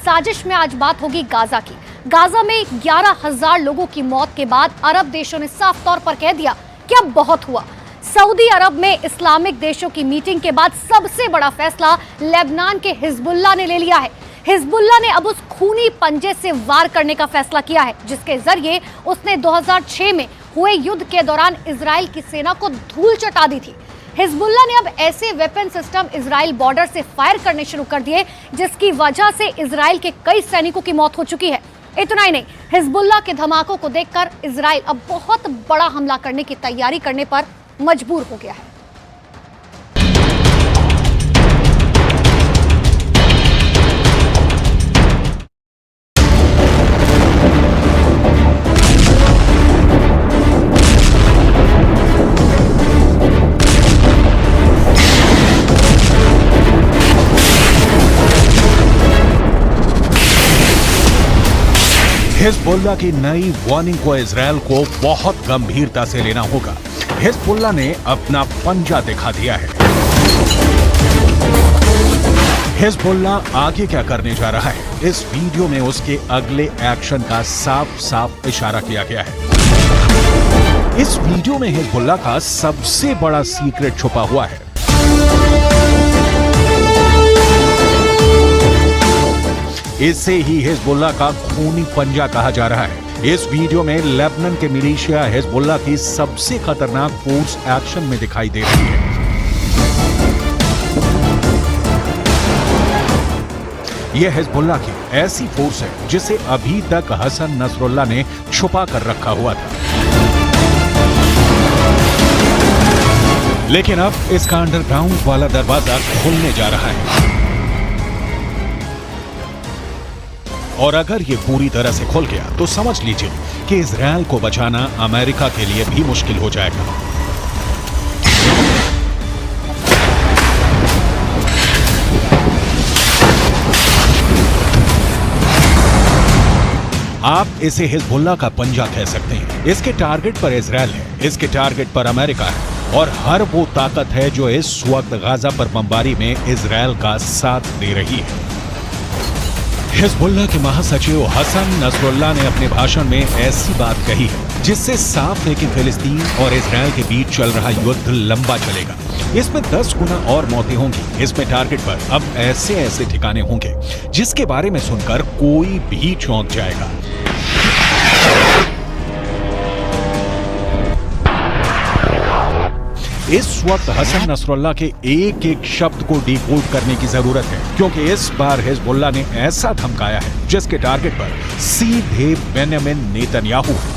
साजिश में आज बात होगी गाजा की। गाजा में 11,000 लोगों की मौत के बाद अरब देशों ने साफ तौर पर कह दिया कि अब बहुत हुआ। सऊदी अरब में इस्लामिक देशों की मीटिंग के बाद सबसे बड़ा फैसला लेबनान के हिजबुल्लाह ने ले लिया है। हिजबुल्लाह ने अब उस खूनी पंजे से वार करने का फैसला किया है जिसके जरिए उसने 2006 में हुए युद्ध के दौरान इजराइल की सेना को धूल चटा दी थी। हिजबुल्लाह ने अब ऐसे वेपन सिस्टम इजराइल बॉर्डर से फायर करने शुरू कर दिए जिसकी वजह से इजराइल के कई सैनिकों की मौत हो चुकी है। इतना ही नहीं, हिजबुल्लाह के धमाकों को देखकर इजराइल अब बहुत बड़ा हमला करने की तैयारी करने पर मजबूर हो गया है। हिजबुल्लाह की नई वार्निंग को इजराइल को बहुत गंभीरता से लेना होगा। हिजबुल्लाह ने अपना पंजा दिखा दिया है। हिजबुल्लाह आगे क्या करने जा रहा है, इस वीडियो में उसके अगले एक्शन का साफ साफ इशारा किया गया है। इस वीडियो में हिजबुल्लाह का सबसे बड़ा सीक्रेट छुपा हुआ है। इसे ही हिजबुल्लाह का खूनी पंजा कहा जा रहा है। इस वीडियो में लेबनान के मिलिशिया हिजबुल्लाह की सबसे खतरनाक फोर्स एक्शन में दिखाई दे रही है। यह हिजबुल्लाह की ऐसी फोर्स है जिसे अभी तक हसन नसरुल्लाह ने छुपा कर रखा हुआ था, लेकिन अब इसका अंडरग्राउंड वाला दरवाजा खुलने जा रहा है। और अगर ये पूरी तरह से खुल गया तो समझ लीजिए कि इजराइल को बचाना अमेरिका के लिए भी मुश्किल हो जाएगा। आप इसे हिजबुल्लाह का पंजा कह सकते हैं। इसके टारगेट पर इजराइल है, इसके टारगेट पर अमेरिका है और हर वो ताकत है जो इस वक्त गाजा पर बमबारी में इजराइल का साथ दे रही है। हिजबुल्लाह के महासचिव हसन नसरुल्लाह ने अपने भाषण में ऐसी बात कही है जिससे साफ है कि फिलिस्तीन और इजराइल के बीच चल रहा युद्ध लंबा चलेगा। इसमें 10 गुना और मौतें होंगी। इसमें टारगेट पर अब ऐसे ऐसे ठिकाने होंगे जिसके बारे में सुनकर कोई भी चौंक जाएगा। इस वक्त हसन नसरुल्लाह के एक एक शब्द को डिकोड करने की जरूरत है, क्योंकि इस बार हिजबुल्लाह ने ऐसा धमकाया है जिसके टारगेट पर सीधे बेंयामिन नेतन्याहू है।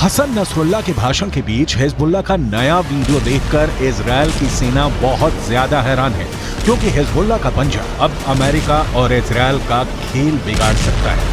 हसन नसरुल्लाह के भाषण के बीच हिजबुल्लाह का नया वीडियो देखकर इजराइल की सेना बहुत ज्यादा हैरान है, क्योंकि हिजबुल्लाह का पंजा अब अमेरिका और इजराइल का खेल बिगाड़ सकता है।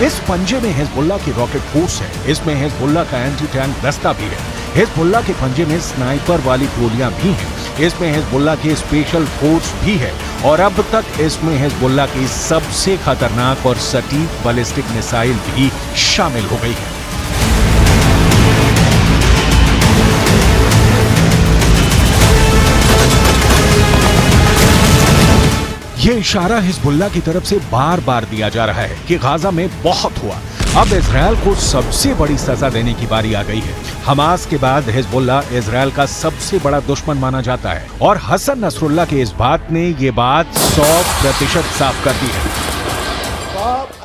इस पंजे में हिजबुल्लाह की रॉकेट फोर्स है, इसमें हिजबुल्लाह का एंटी टैंक दस्ता भी है, हिजबुल्लाह के पंजे में स्नाइपर वाली गोलियां भी हैं, इसमें हिजबुल्लाह की स्पेशल फोर्स भी है और अब तक इसमें हिजबुल्लाह की सबसे खतरनाक और सटीक बैलिस्टिक मिसाइल भी शामिल हो गई है। ये इशारा हिजबुल्लाह की तरफ से बार बार दिया जा रहा है कि गाजा में बहुत हुआ, अब इजराइल को सबसे बड़ी सजा देने की बारी आ गई है। हमास के बाद हिजबुल्लाह इजराइल का सबसे बड़ा दुश्मन माना जाता है और हसन नसरुल्लाह के इस बात ने ये बात 100% साफ कर दी है।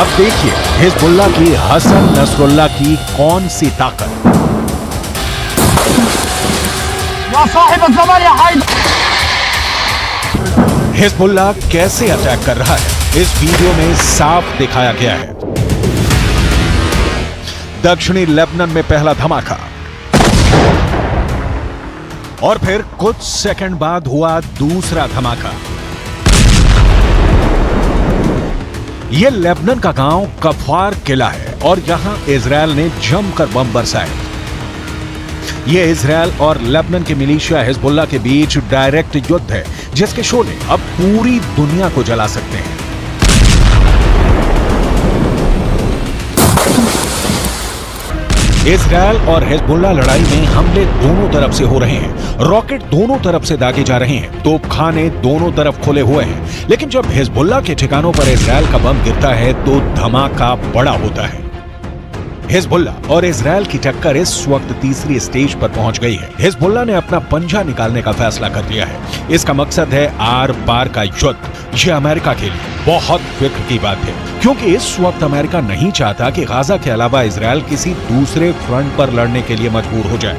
अब देखिए हिजबुल्लाह की हसन नसरुल्लाह की कौन सी ताकत। हिजबुल्लाह कैसे अटैक कर रहा है, इस वीडियो में साफ दिखाया गया है। दक्षिणी लेबनान में पहला धमाका और फिर कुछ सेकंड बाद हुआ दूसरा धमाका। यह लेबनान का गांव कफार किला है और यहां इजरायल ने जमकर बम बरसाए। यह इजरायल और लेबनान के मिलिशिया हिजबुल्लाह के बीच डायरेक्ट युद्ध है, जिसके शोले अब पूरी दुनिया को जला सकते हैं। इजरायल और हिजबुल्लाह लड़ाई में हमले दोनों तरफ से हो रहे हैं, रॉकेट दोनों तरफ से दागे जा रहे हैं, तोपखाने दोनों तरफ खुले हुए हैं। लेकिन जब हिजबुल्लाह के ठिकानों पर इजरायल का बम गिरता है तो धमाका बड़ा होता है। हिजबुल्लाह और इजरायल की टक्कर इस वक्त तीसरी स्टेज पर पहुंच गई है। हिजबुल्लाह ने अपना पंजा निकालने का फैसला कर लिया है। इसका मकसद है आर पार का युद्ध। यह अमेरिका के लिए बहुत फिक्र की बात है, क्योंकि इस वक्त अमेरिका नहीं चाहता कि गाजा के अलावा इजरायल किसी दूसरे फ्रंट पर लड़ने के लिए मजबूर हो जाए।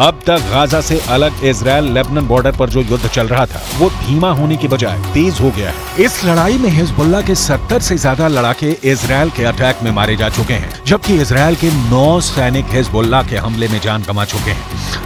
अब तक गाजा से अलग इजरायल लेबनान बॉर्डर पर जो युद्ध चल रहा था वो धीमा होने की बजाय तेज हो गया है। इस लड़ाई में हिजबुल्लाह के 70 से ज्यादा लड़ाके इजरायल के अटैक में मारे जा चुके हैं, जबकि इजरायल के 9 सैनिक हिजबुल्लाह के हमले में जान गंवा चुके हैं।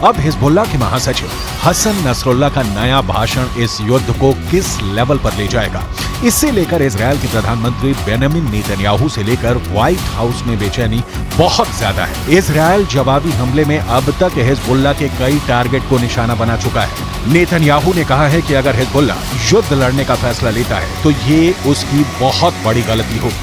अब हिजबुल्लाह के महासचिव हसन नसरुल्लाह का नया भाषण इस युद्ध को किस लेवल पर ले जाएगा, इससे लेकर इजरायल के प्रधानमंत्री बेंजामिन नेतन्याहू से लेकर व्हाइट हाउस में बेचैनी बहुत ज्यादा है। इजरायल जवाबी हमले में अब तक हिजबुल्लाह के कई टारगेट को निशाना बना चुका है। नेतन्याहू ने कहा है कि अगर हिजबुल्लाह युद्ध लड़ने का फैसला लेता है तो ये उसकी बहुत बड़ी गलती होगी।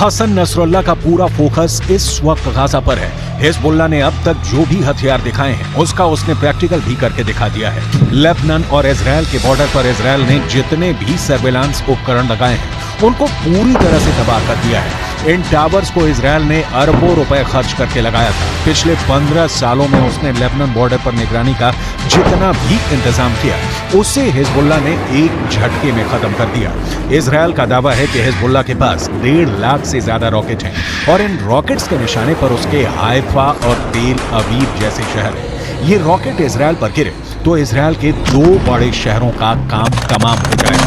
हसन नसरुल्लाह का पूरा फोकस इस वक्त गाजा पर है। हिजबुल्लाह ने अब तक जो भी हथियार दिखाए हैं उसका उसने प्रैक्टिकल भी करके दिखा दिया है। लेबनान और इजरायल के बॉर्डर पर इजरायल ने जितने भी सर्विलांस उपकरण लगाए हैं उनको पूरी तरह से तबाह कर दिया है। इन टावर्स को इजरायल ने अरबों रुपए खर्च करके लगाया था। पिछले 15 सालों में उसने लेबनान बॉर्डर पर निगरानी का जितना भी इंतजाम किया उसे हिजबुल्लाह ने एक झटके में खत्म कर दिया। इजरायल का दावा है कि हिजबुल्लाह के पास 1.5 लाख से ज्यादा रॉकेट हैं और इन रॉकेट्स के निशाने पर उसके हाइफा और तेल अवीव जैसे शहर हैं। ये रॉकेट इजरायल पर गिरे तो इजरायल के 2 बड़े शहरों का काम तमाम हो जाएगा।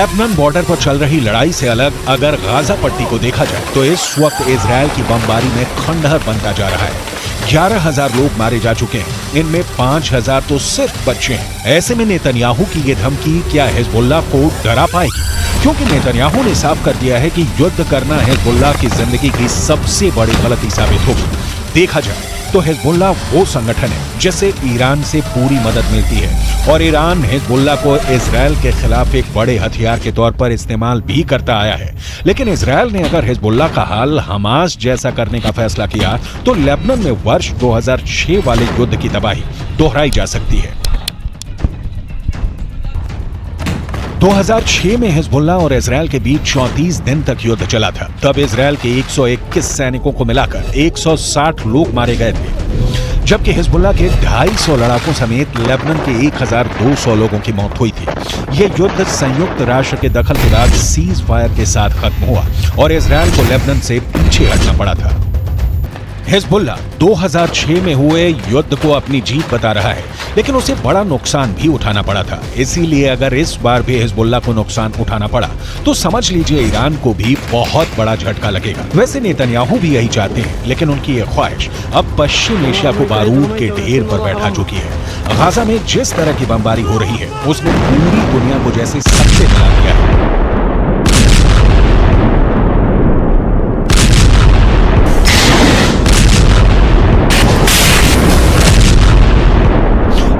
लेबनान बॉर्डर पर चल रही लड़ाई से अलग अगर गाजा पट्टी को देखा जाए तो इस वक्त इजरायल की बमबारी में खंडहर बनता जा रहा है। 11,000 लोग मारे जा चुके हैं, इनमें 5,000 तो सिर्फ बच्चे हैं। ऐसे में नेतन्याहू की ये धमकी क्या हिजबुल्लाह को डरा पाएगी? क्योंकि नेतन्याहू ने साफ कर दिया है कि युद्ध करना हिजबुल्लाह की जिंदगी की सबसे बड़ी गलती साबित होगी। देखा जाए तो हिजबुल्लाह वो संगठन है जिसे ईरान से पूरी मदद मिलती है और ईरान हिजबुल्लाह को इजरायल के खिलाफ एक बड़े हथियार के तौर पर इस्तेमाल भी करता आया है। लेकिन इजरायल ने अगर हिजबुल्लाह का हाल हमास जैसा करने का फैसला किया तो लेबनान में वर्ष 2006 वाले युद्ध की तबाही दोहराई जा सकती है। 2006 में हिजबुल्लाह और इजरायल के बीच 34 दिन तक युद्ध चला था। तब इजरायल के 121 सैनिकों को मिलाकर 160 लोग मारे गए थे, जबकि हिजबुल्लाह के 250 लड़ाकों समेत लेबनान के 1,200 लोगों की मौत हुई थी। यह युद्ध संयुक्त राष्ट्र के दखल के बाद सीज फायर के साथ खत्म हुआ और इजरायल को लेबनान से पीछे हटना पड़ा था। हिजबुल्लाह 2006 में हुए युद्ध को अपनी जीत बता रहा है, लेकिन उसे बड़ा नुकसान भी उठाना पड़ा था। इसीलिए अगर इस बार भी हिजबुल्लाह को नुकसान उठाना पड़ा तो समझ लीजिए ईरान को भी बहुत बड़ा झटका लगेगा। वैसे नेतन्याहू भी यही चाहते हैं, लेकिन उनकी यह ख्वाहिश अब पश्चिम एशिया को बारूद के ढेर पर बैठा चुकी है। गाजा में जिस तरह की बमबारी हो रही है उसने पूरी दुनिया को जैसे सबसे मिला दिया है।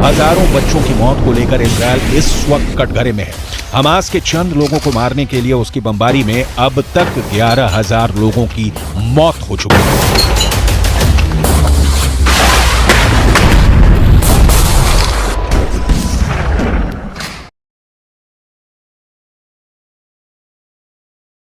हजारों बच्चों की मौत को लेकर इजरायल इस वक्त कटघरे में है। हमास के चंद लोगों को मारने के लिए उसकी बमबारी में अब तक 11,000 लोगों की मौत हो चुकी है।